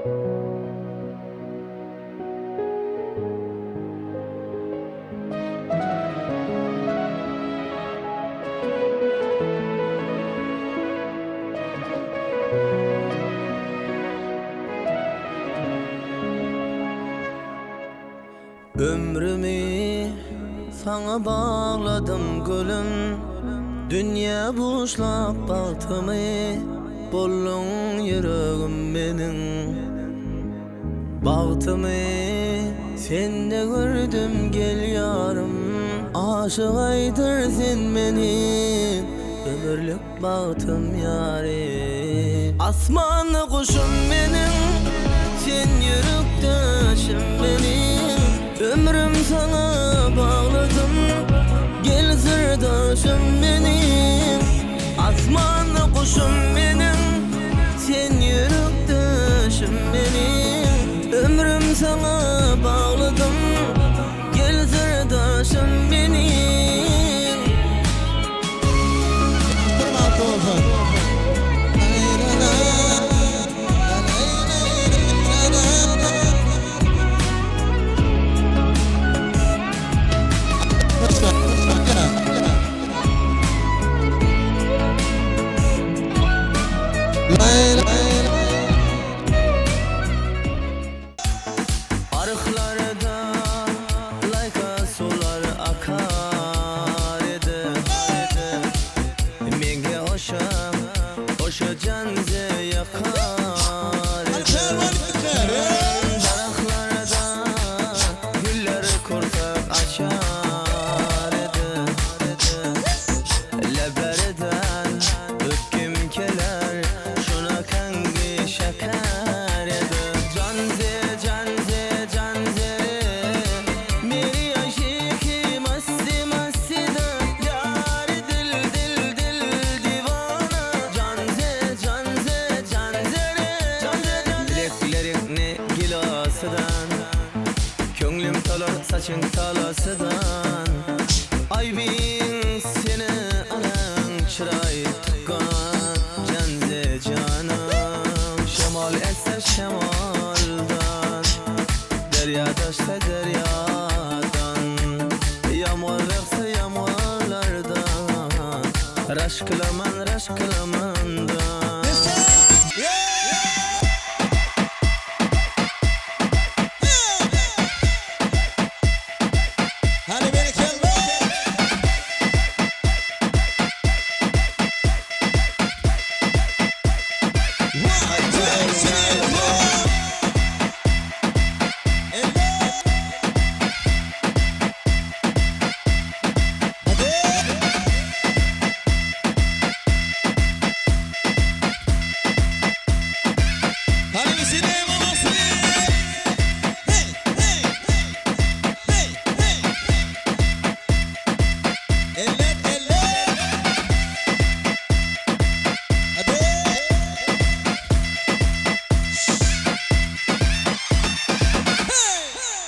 Ömrümü sana bağladım gülüm, dünya boşlap baktımı, bollun yüreğim benim. Baktımı sende gördüm gel yarım, aşık aydır sen beni, ömürlük baktım yarim. Asmanlı kuşum benim, sen yürüktaşım benim. Ömrüm sana bağladım, gel sırdaşım benim. Asmanlı kuşum benim, sen yürüktaşım benim. Ömrüm sana bağladım, gel sırdaşım benim. Arıklarda layka sular akar edi. Menge oşa canze yakar edi. Daraklarda güller kurtak açar edi. Leberden öpküm keler, şuna kangi şeker edi. Canze könglim talar saçın talasıdan. Ay bin seni anan çıray tıkkan. Canze canım şemal eser şemaldan. Derya taşsa deryadan, yağmur yağsa yağmurlardan. Raş kılaman raş kılamandan.